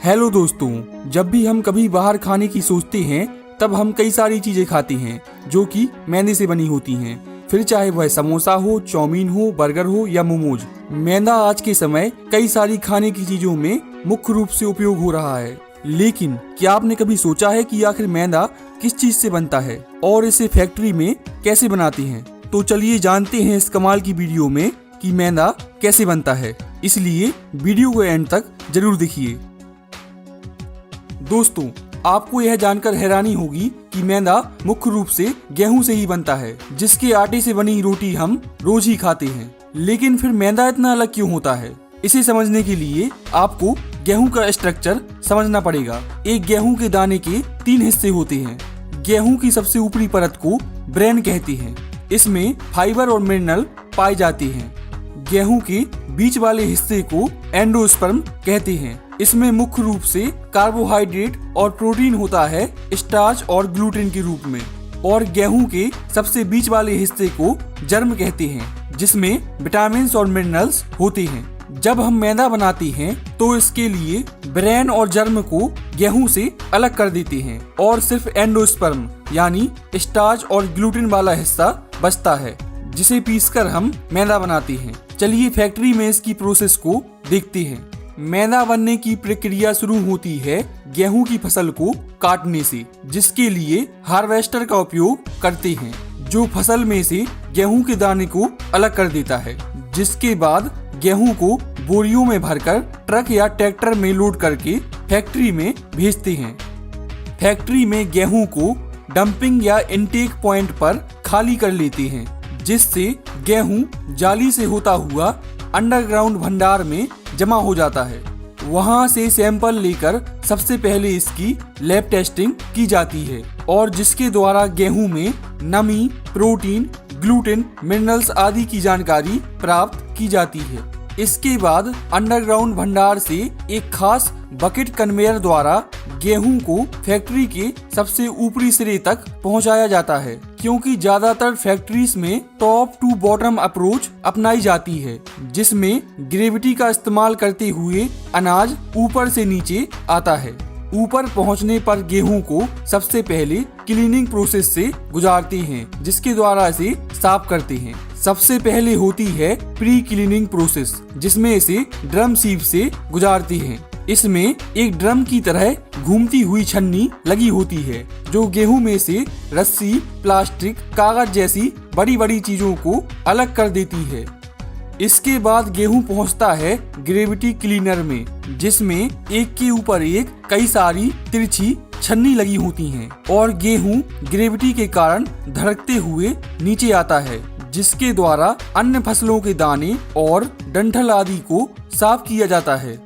Hello दोस्तों, जब भी हम कभी बाहर खाने की सोचते हैं तब हम कई सारी चीजें खाते हैं जो कि मैदे से बनी होती हैं। फिर चाहे वह समोसा हो, चाउमीन हो, बर्गर हो या मोमोज। मैदा आज के समय कई सारी खाने की चीजों में मुख्य रूप से उपयोग हो रहा है। लेकिन क्या आपने कभी सोचा है कि आखिर मैदा किस चीज से बनता है और इसे फैक्ट्री में कैसे बनाते हैं? तो चलिए जानते हैं इस कमाल की वीडियो में कि मैदा कैसे बनता है। इसलिए वीडियो को एंड तक जरूर देखिए। दोस्तों, आपको यह जानकर हैरानी होगी कि मैदा मुख्य रूप से गेहूं से ही बनता है, जिसके आटे से बनी रोटी हम रोज ही खाते हैं। लेकिन फिर मैदा इतना अलग क्यों होता है? इसे समझने के लिए आपको गेहूं का स्ट्रक्चर समझना पड़ेगा। एक गेहूं के दाने के 3 हिस्से होते हैं। गेहूं की सबसे ऊपरी परत को ब्रेन कहते हैं। इसमें फाइबर और मिनरल पाए जाते हैं। गेहूं के बीच वाले हिस्से को एंडोस्पर्म कहते हैं। इसमें मुख्य रूप से कार्बोहाइड्रेट और प्रोटीन होता है, स्टार्च और ग्लूटेन के रूप में। और गेहूं के सबसे बीच वाले हिस्से को जर्म कहते हैं, जिसमें विटामिन और मिनरल्स होते हैं। जब हम मैदा बनाते हैं तो इसके लिए ब्रेन और जर्म को गेहूं से अलग कर देते हैं और सिर्फ एंडोस्पर्म यानी स्टार्च और ग्लूटेन वाला हिस्सा बचता है, जिसे पीसकर हम मैदा बनाते हैं। चलिए फैक्ट्री में इसकी प्रोसेस को देखते हैं। मैदा बनने की प्रक्रिया शुरू होती है गेहूं की फसल को काटने से, जिसके लिए हार्वेस्टर का उपयोग करते हैं, जो फसल में से गेहूं के दाने को अलग कर देता है। जिसके बाद गेहूं को बोरियों में भरकर ट्रक या ट्रैक्टर में लोड करके फैक्ट्री में भेजते हैं। फैक्ट्री में गेहूं को डंपिंग या इनटेक पॉइंट पर खाली कर लेते हैं, जिससे गेहूं जाली से होता हुआ अंडरग्राउंड भंडार में जमा हो जाता है। वहां से सैंपल लेकर सबसे पहले इसकी लैब टेस्टिंग की जाती है और जिसके द्वारा गेहूं में नमी, प्रोटीन, ग्लूटेन, मिनरल्स आदि की जानकारी प्राप्त की जाती है। इसके बाद अंडरग्राउंड भंडार से एक खास बकेट कन्वेयर द्वारा गेहूं को फैक्ट्री के सबसे ऊपरी सिरे तक पहुंचाया जाता है, क्योंकि ज्यादातर फैक्ट्रीज में टॉप टू बॉटम अप्रोच अपनाई जाती है, जिसमें ग्रेविटी का इस्तेमाल करते हुए अनाज ऊपर से नीचे आता है। ऊपर पहुंचने पर गेहूं को सबसे पहले क्लीनिंग प्रोसेस से गुजारते हैं, जिसके द्वारा इसे साफ करते हैं। सबसे पहले होती है प्री क्लीनिंग प्रोसेस, जिसमें इसे ड्रम सीव से गुजारते हैं। इसमें एक ड्रम की तरह घूमती हुई छन्नी लगी होती है, जो गेहूं में से रस्सी, प्लास्टिक, कागज जैसी बड़ी बड़ी चीजों को अलग कर देती है। इसके बाद गेहूं पहुंचता है ग्रेविटी क्लीनर में, जिसमें एक के ऊपर एक कई सारी तिरछी छन्नी लगी होती हैं और गेहूं ग्रेविटी के कारण धड़कते हुए नीचे आता है, जिसके द्वारा अन्य फसलों के दाने और डंठल आदि को साफ किया जाता है।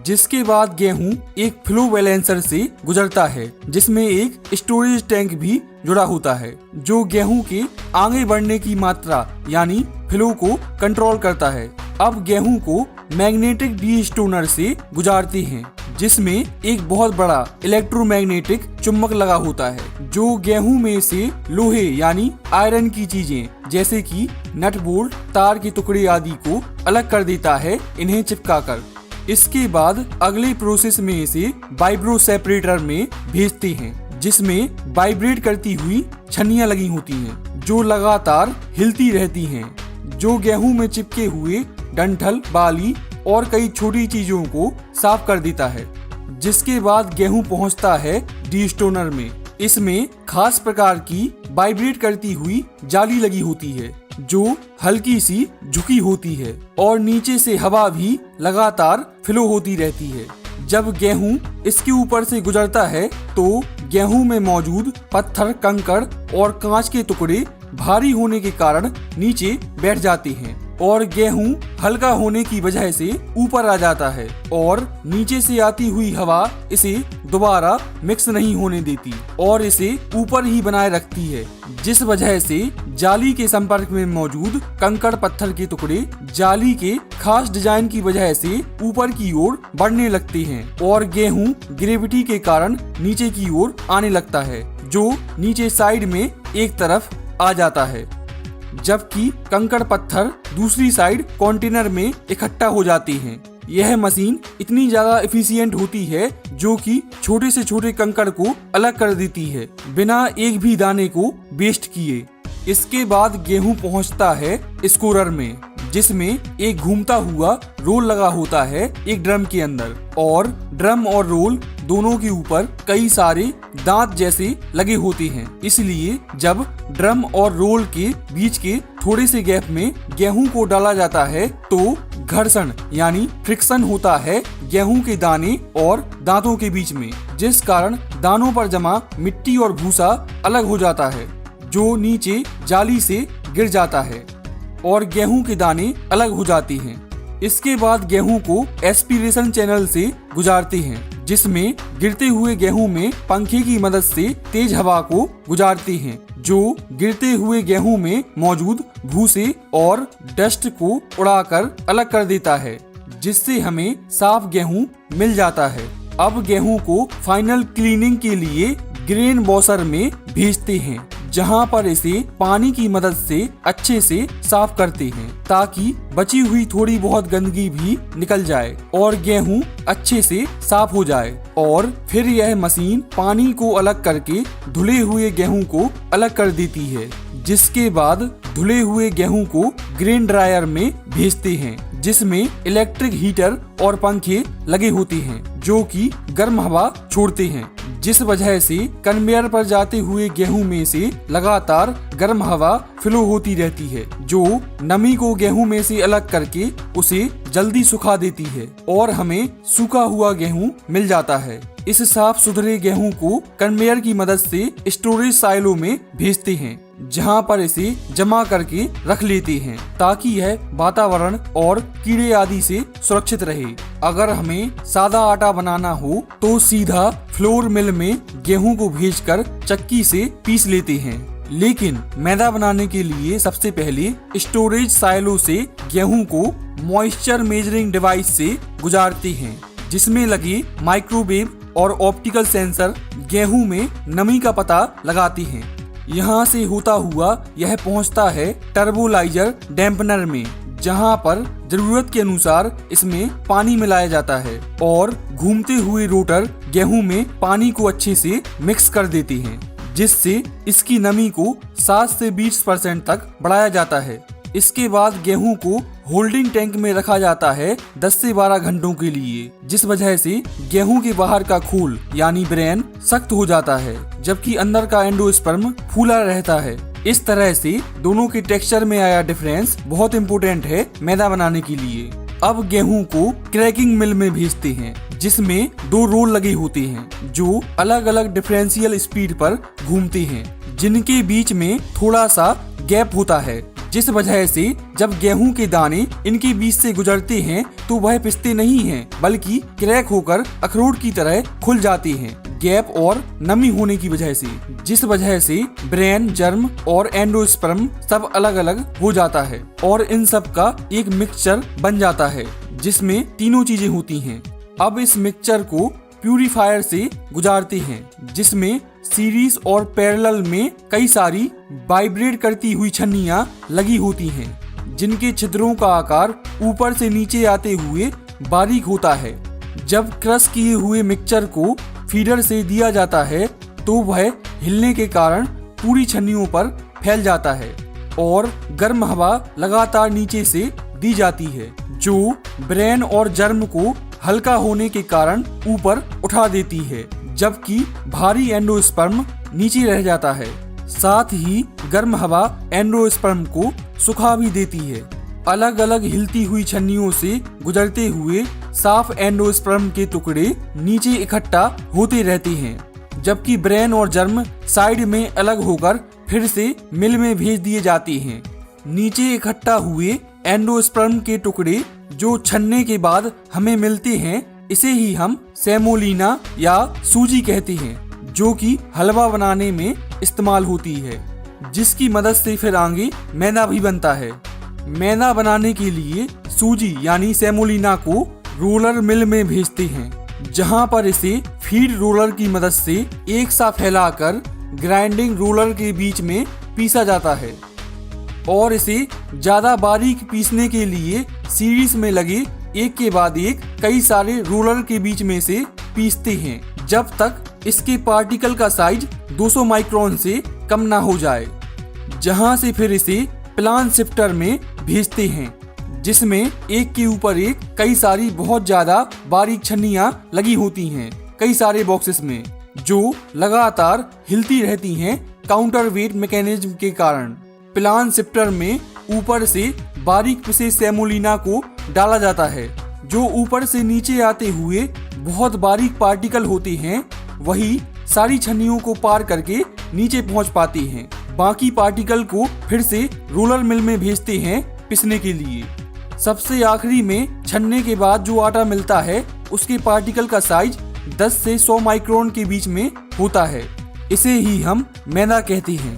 जिसके बाद गेहूं एक फ्लो बैलेंसर से गुजरता है, जिसमें एक स्टोरेज टैंक भी जुड़ा होता है, जो गेहूं के आगे बढ़ने की मात्रा यानी फ्लो को कंट्रोल करता है। अब गेहूं को मैग्नेटिक डीस्टोनर से गुजारते हैं, जिसमें एक बहुत बड़ा इलेक्ट्रोमैग्नेटिक चुंबक लगा होता है, जो गेहूं में से लोहे यानी आयरन की चीजें जैसे कि नट बोल्ट, तार के टुकड़े आदि को अलग कर देता है, इन्हें चिपकाकर। इसके बाद अगले प्रोसेस में इसे वाइब्रो सेपरेटर में भेजते हैं, जिसमें वाइब्रेट करती हुई छन्नियां लगी होती हैं, जो लगातार हिलती रहती हैं, जो गेहूं में चिपके हुए डंठल, बाली और कई छोटी चीजों को साफ कर देता है। जिसके बाद गेहूं पहुंचता है डीस्टोनर में। इसमें खास प्रकार की वाइब्रेट करती हुई जाली लगी होती है, जो हल्की सी झुकी होती है और नीचे से हवा भी लगातार फ्लो होती रहती है। जब गेहूं इसके ऊपर से गुजरता है तो गेहूं में मौजूद पत्थर, कंकड़ और कांच के टुकड़े भारी होने के कारण नीचे बैठ जाते हैं और गेहूं हल्का होने की वजह से ऊपर आ जाता है और नीचे से आती हुई हवा इसे दोबारा मिक्स नहीं होने देती और इसे ऊपर ही बनाए रखती है, जिस वजह से जाली के संपर्क में मौजूद कंकड़ पत्थर के टुकड़े जाली के खास डिजाइन की वजह से ऊपर की ओर बढ़ने लगते हैं और गेहूं ग्रेविटी के कारण नीचे की ओर आने लगता है, जो नीचे साइड में एक तरफ आ जाता है, जबकि कंकड़ पत्थर दूसरी साइड कंटेनर में इकट्ठा हो जाते हैं। यह मशीन इतनी ज्यादा एफिशिएंट होती है जो कि छोटे से छोटे कंकड़ को अलग कर देती है बिना एक भी दाने को वेस्ट किए। इसके बाद गेहूं पहुंचता है स्कोरर में, जिसमें एक घूमता हुआ रोल लगा होता है एक ड्रम के अंदर, और ड्रम और रोल दोनों के ऊपर कई सारे दांत जैसे लगे होते हैं। इसलिए जब ड्रम और रोल के बीच के थोड़े से गैप में गेहूं को डाला जाता है तो घर्षण यानी फ्रिक्शन होता है गेहूं के दाने और दांतों के बीच में, जिस कारण दानों पर जमा मिट्टी और भूसा अलग हो जाता है जो नीचे जाली से गिर जाता है और गेहूं के दाने अलग हो जाते हैं। इसके बाद गेहूं को एस्पिरेशन चैनल से गुजारते हैं, जिसमें गिरते हुए गेहूं में पंखे की मदद से तेज हवा को गुजारते हैं जो गिरते हुए गेहूं में मौजूद भूसे और डस्ट को उड़ाकर अलग कर देता है, जिससे हमें साफ गेहूं मिल जाता है। अब गेहूं को फाइनल क्लीनिंग के लिए ग्रेन वॉशर में भेजते हैं, जहां पर इसे पानी की मदद से अच्छे से साफ करते हैं ताकि बची हुई थोड़ी बहुत गंदगी भी निकल जाए और गेहूं अच्छे से साफ हो जाए। और फिर यह मशीन पानी को अलग करके धुले हुए गेहूं को अलग कर देती है, जिसके बाद धुले हुए गेहूं को ग्रेन ड्रायर में भेजते हैं, जिसमें इलेक्ट्रिक हीटर और पंखे लगे होते हैं जो कि गर्म हवा छोड़ते हैं, जिस वजह से कन्वेयर पर जाते हुए गेहूं में से लगातार गर्म हवा फ्लो होती रहती है जो नमी को गेहूं में से अलग करके उसे जल्दी सुखा देती है और हमें सूखा हुआ गेहूं मिल जाता है। इस साफ सुथरे गेहूं को कन्वेयर की मदद से स्टोरेज साइलो में भेजते हैं, जहां पर इसे जमा करके रख लेते हैं ताकि यह वातावरण और कीड़े आदि से सुरक्षित रहे। अगर हमें सादा आटा बनाना हो तो सीधा फ्लोर मिल में गेहूं को भेजकर चक्की से पीस लेते हैं, लेकिन मैदा बनाने के लिए सबसे पहले स्टोरेज साइलो से गेहूं को मॉइस्चर मेजरिंग डिवाइस से गुजारते हैं, जिसमें लगे माइक्रोवेव और ऑप्टिकल सेंसर गेहूं में नमी का पता लगाते हैं। यहाँ से होता हुआ यह पहुँचता है टर्बोलाइजर डैम्पनर में, जहाँ पर जरूरत के अनुसार इसमें पानी मिलाया जाता है और घूमते हुए रोटर गेहूं में पानी को अच्छे से मिक्स कर देते हैं, जिससे इसकी नमी को 7 से 20% तक बढ़ाया जाता है। इसके बाद गेहूं को होल्डिंग टैंक में रखा जाता है 10 से 12 घंटों के लिए, जिस वजह से गेहूं के बाहर का खोल यानी ब्रेन सख्त हो जाता है जबकि अंदर का एंडोस्पर्म फूला रहता है। इस तरह से दोनों के टेक्सचर में आया डिफरेंस बहुत इम्पोर्टेंट है मैदा बनाने के लिए। अब गेहूं को क्रैकिंग मिल में भेजते हैं, जिसमें 2 रोल लगे होते हैं जो अलग अलग डिफरेंशियल स्पीड पर घूमते हैं, जिनके बीच में थोड़ा सा गैप होता है, जिस वजह से जब गेहूं के दाने इनके बीच से गुजरते हैं तो वह पिसते नहीं हैं, बल्कि क्रैक होकर अखरोट की तरह खुल जाते हैं गैप और नमी होने की वजह से, जिस वजह से ब्रेन, जर्म और एंडोस्पर्म सब अलग अलग हो जाता है और इन सब का एक मिक्सचर बन जाता है जिसमें तीनों चीजें होती हैं। अब इस मिक्सचर को प्यूरीफायर से गुजारते हैं, जिसमें सीरीज और पैरेलल में कई सारी वाइब्रेट करती हुई छन्नियां लगी होती हैं, जिनके छिद्रों का आकार ऊपर से नीचे आते हुए बारीक होता है। जब क्रश किए हुए मिक्सचर को फीडर से दिया जाता है तो वह हिलने के कारण पूरी छन्नियों पर फैल जाता है और गर्म हवा लगातार नीचे से दी जाती है, जो ब्रेन और जर्म को हल्का होने के कारण ऊपर उठा देती है, जबकि भारी एंडोस्पर्म नीचे रह जाता है। साथ ही गर्म हवा एंडोस्पर्म को सुखा भी देती है। अलग अलग हिलती हुई छन्नियों से गुजरते हुए साफ एंडोस्पर्म के टुकड़े नीचे इकट्ठा होते रहते हैं, जबकि ब्रेन और जर्म साइड में अलग होकर फिर से मिल में भेज दिए जाते हैं। नीचे इकट्ठा हुए एंडोस्पर्म के टुकड़े जो छन्ने के बाद हमें मिलते हैं, इसे ही हम सेमोलिना या सूजी कहते हैं, जो कि हलवा बनाने में इस्तेमाल होती है, जिसकी मदद से फिर आगे मैदा भी बनता है। मैदा बनाने के लिए सूजी यानी सेमोलिना को रोलर मिल में भेजते हैं, जहां पर इसे फीड रोलर की मदद से एक सा फैलाकर ग्राइंडिंग रोलर के बीच में पीसा जाता है और इसे ज्यादा बारीक पीसने के लिए सीरीज में लगे एक के बाद एक कई सारे रोलर के बीच में से पीसते हैं जब तक इसके पार्टिकल का साइज 200 माइक्रोन से कम ना हो जाए, जहां से फिर इसे प्लान शिफ्टर में भेजते हैं, जिसमें एक के ऊपर एक कई सारी बहुत ज्यादा बारीक छन्नियां लगी होती हैं कई सारे बॉक्सेस में, जो लगातार हिलती रहती हैं काउंटर वेट मैकेनिज्म के कारण। प्लान शिफ्टर में ऊपर से बारीक पिसे सेमोलिना को डाला जाता है, जो ऊपर से नीचे आते हुए बहुत बारीक पार्टिकल होते हैं, वही सारी छन्नियों को पार करके नीचे पहुंच पाते हैं। बाकी पार्टिकल को फिर से रोलर मिल में भेजते हैं पिसने के लिए। सबसे आखिरी में छन्ने के बाद जो आटा मिलता है उसके पार्टिकल का साइज 10 से 100 माइक्रोन के बीच में होता है। इसे ही हम मैदा कहते हैं।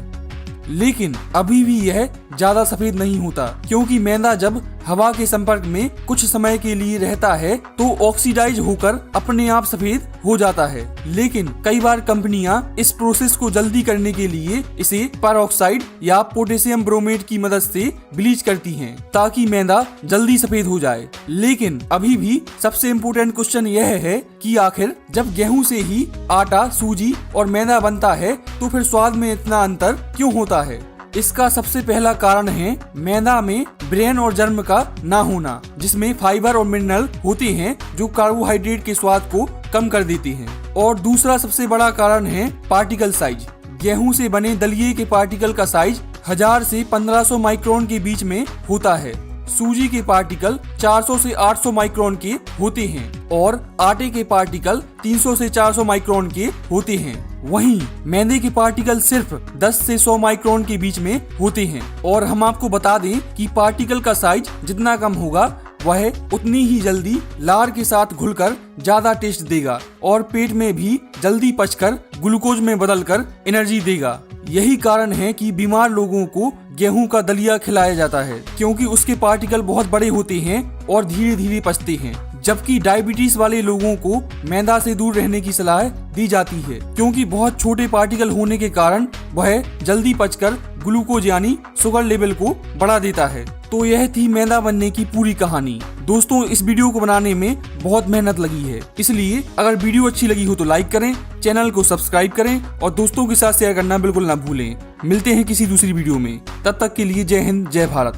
लेकिन अभी भी यह ज्यादा सफेद नहीं होता, क्योंकि मैदा जब हवा के संपर्क में कुछ समय के लिए रहता है तो ऑक्सीडाइज होकर अपने आप सफेद हो जाता है। लेकिन कई बार कंपनियां इस प्रोसेस को जल्दी करने के लिए इसे पेरोक्साइड या पोटेशियम ब्रोमेट की मदद से ब्लीच करती हैं, ताकि मैदा जल्दी सफेद हो जाए। लेकिन अभी भी सबसे इम्पोर्टेंट क्वेश्चन यह है कि आखिर जब गेहूं से ही आटा, सूजी और मैदा बनता है तो फिर स्वाद में इतना अंतर क्यों होता है? इसका सबसे पहला कारण है मैदा में ब्रेन और जर्म का ना होना, जिसमें फाइबर और मिनरल होते हैं जो कार्बोहाइड्रेट के स्वाद को कम कर देते हैं। और दूसरा सबसे बड़ा कारण है पार्टिकल साइज। गेहूं से बने दलिये के पार्टिकल का साइज 1000 से 1500 माइक्रोन के बीच में होता है। सूजी के पार्टिकल 400 से 800 माइक्रोन के होते हैं और आटे के पार्टिकल 300 से 400 माइक्रोन के होते हैं। वहीं मैदे के पार्टिकल सिर्फ 10 से 100 माइक्रोन के बीच में होते हैं। और हम आपको बता दें कि पार्टिकल का साइज जितना कम होगा वह उतनी ही जल्दी लार के साथ घुलकर ज्यादा टेस्ट देगा और पेट में भी जल्दी पचकर ग्लूकोज में बदलकर एनर्जी देगा। यही कारण है कि बीमार लोगों को गेहूं का दलिया खिलाया जाता है, क्योंकि उसके पार्टिकल बहुत बड़े होते हैं और धीरे धीरे पचते हैं। जबकि डायबिटीज वाले लोगों को मैदा से दूर रहने की सलाह दी जाती है, क्योंकि बहुत छोटे पार्टिकल होने के कारण वह जल्दी पचकर ग्लूकोज यानी शुगर लेवल को बढ़ा देता है। तो यह थी मैदा बनने की पूरी कहानी। दोस्तों, इस वीडियो को बनाने में बहुत मेहनत लगी है, इसलिए अगर वीडियो अच्छी लगी हो तो लाइक करें, चैनल को सब्सक्राइब करें और दोस्तों के साथ शेयर करना बिल्कुल ना भूलें। मिलते हैं किसी दूसरी वीडियो में, तब तक के लिए जय हिंद, जय भारत।